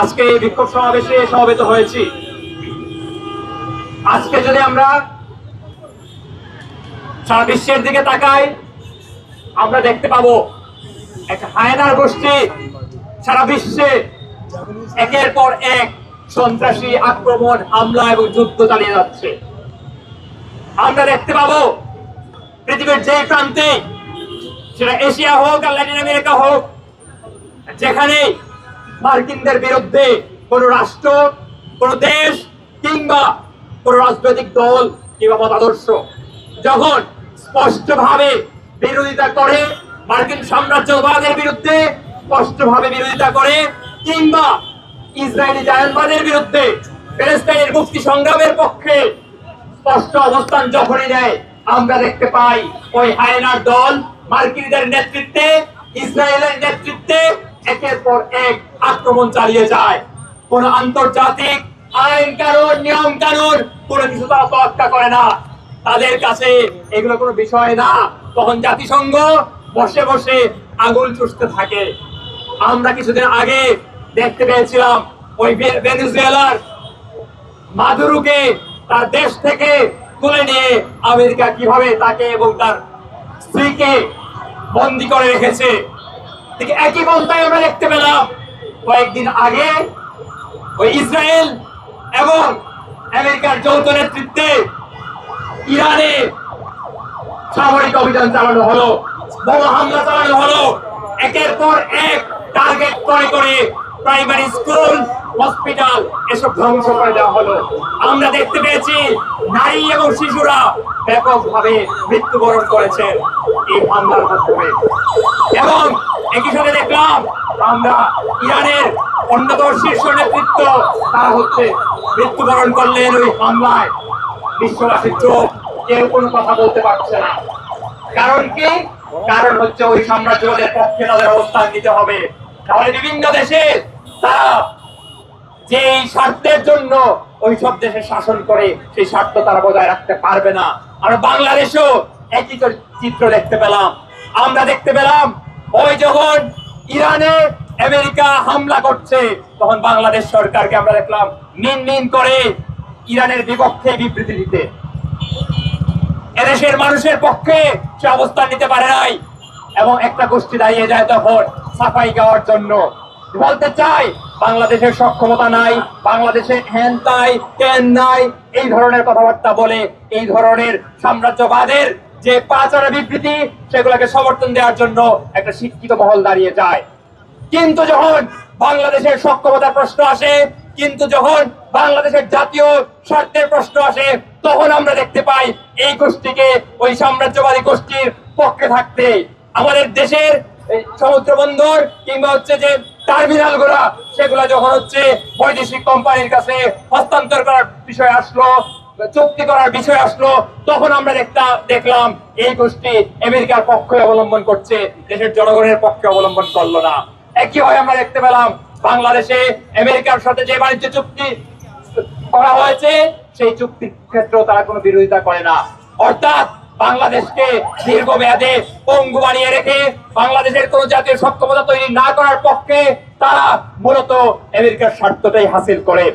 আজকে এই বিক্ষোভ সমাবেশে সমবেত হয়েছি। আজকে যদি আমরা সারা বিশ্বের দিকে তাকাই, আমরা দেখতে পাবো একটা হায়নার গোষ্ঠী সারা বিশ্বে একের পর এক সন্ত্রাসী আক্রমণ, হামলা এবং যুদ্ধ চালিয়ে যাচ্ছে। আমরা দেখতে পাবো পৃথিবীর যে প্রান্তে, সেটা এশিয়া হোক আর ল্যাটিন আমেরিকা হোক, যেখানে মার্কিনদের বিরুদ্ধে কোন রাষ্ট্র, কোন দেশ কিংবা কোন রাজনৈতিক দল কিংবা মতাদর্শ যখন স্পষ্টভাবে বিরোধিতা করে, মার্কিন সাম্রাজ্যবাদের বিরুদ্ধে স্পষ্টভাবে বিরোধিতা করে, কিংবা ইসরায়েলি জায়নবাদের বিরুদ্ধে, প্যালেস্টাইনের মুক্তি সংগ্রামের পক্ষে স্পষ্ট অবস্থান যখনই নেয়, আমরা দেখতে পাই ওই হায়নার দল মার্কিনদের নেতৃত্বে, ইসরায়েলের নেতৃত্বে একের পর এক আক্রমণ চালিয়ে যায়। কোন আন্তর্জাতিক আইন কানুন, নিয়ম কানুন কোনো কিছু তারা তোয়াক্কা করে না। তাদের কাছে এগুলো কোনো বিষয় না। তখন জাতিসংঘ বসে বসে আঙুল চুষতে থাকে। আমরা কিছুদিন আগে দেখতে পেয়েছিলাম ওই ভেনেজুয়েলার মাদুরোকে তার দেশ থেকে তুলে নিয়ে আমেরিকা কিভাবে তাকে এবং তার স্ত্রীকে বন্দী করে রেখেছে। ঠিক একই পন্থায় আমরা দেখতে পেলাম কয়েকদিন আগে ওই ইসরায়েল এবং আমেরিকার যৌথ নেতৃত্বে ইরানে সামরিক অভিযান চালানো হলো, বোমা হামলা চালানো হলো, একের পর এক টার্গেট করে করে প্রাইমারি স্কুল, হসপিটাল এসব ধ্বংস করে দেওয়া হলো। আমরা দেখতে পেয়েছি নারী এবং শিশুরা ব্যাপকভাবে মৃত্যুবরণ করেছে এই হামলার মাধ্যমে। এবং একই সাথে দেখলাম আমরা ইরানের অন্যতম শীর্ষ নেতৃত্ব তারা মৃত্যুবরণ করলেন ওই হামলায়। বিশ্ববাসীর চোখ, কেউ কোনো কথা বলতে পারছে না। কারণ কি? কারণ হচ্ছে ওই সাম্রাজ্যবাদের পক্ষে তাদের অবস্থান নিতে হবে। তাহলে বিভিন্ন দেশে তারা যে স্বার্থের জন্য ওই সব দেশে শাসন করে, সেই স্বার্থ তারা বজায় রাখতে পারবে না। আর বাংলাদেশও একই চিত্র দেখতে পেলাম। আমরা দেখতে পেলাম ওই যখন ইরানে আমেরিকা হামলা করছে, তখন বাংলাদেশ সরকারকে আমরা দেখলাম মিন করে ইরানের বিপক্ষে বিবৃতি দিতে। এদেশের মানুষের পক্ষে সে অবস্থান নিতে পারে নাই, এবং একটা গোষ্ঠী দাঁড়িয়ে যায় তখন সাফাই গাওয়ার জন্য। বলতে চাই বাংলাদেশের সক্ষমতা নাই, বাংলাদেশে হ্যান তাই তেন নাই, এই ধরনের কথাবার্তা বলে এই ধরনের সাম্রাজ্যবাদের যে পাঁচটা বিবৃতি, সেগুলোকে সমর্থন দেওয়ার জন্য একটা শিক্ষিত মহল দাঁড়িয়ে যায়। কিন্তু যখন বাংলাদেশের সক্ষমতার প্রশ্ন আসে, কিন্তু যখন বাংলাদেশের জাতীয় স্বার্থের প্রশ্ন আসে, তখন আমরা দেখতে পাই এই গোষ্ঠীকে ওই সাম্রাজ্যবাদী গোষ্ঠীর পক্ষে থাকতে। আমাদের দেশের সমুদ্র বন্দর কিংবা যে টার্মিনাল গুলা, সেগুলা যখন বৈদেশিক কোম্পানির কাছে হস্তান্তর করার বিষয় আসলো, চুক্তি করার বিষয় আসলো, তখন আমরা দেখলাম এই গোষ্ঠী আমেরিকার পক্ষে অবলম্বন করছে, দেশের জনগণের পক্ষে অবলম্বন করলো না। একইভাবে আমরা দেখতে পেলাম বাংলাদেশে আমেরিকার সাথে যে বাণিজ্য চুক্তি করা হয়েছে, সেই চুক্তির ক্ষেত্রেও তারা কোনো বিরোধিতা করে না। অর্থাৎ বাংলাদেশকে দীর্ঘমেয়াদে পঙ্গু বানিয়ে রেখে বাংলাদেশের কোন জাতীয় সক্ষমতা তৈরি না করার পক্ষে তারা মূলত আমেরিকার স্বার্থটাই হাসিল করে।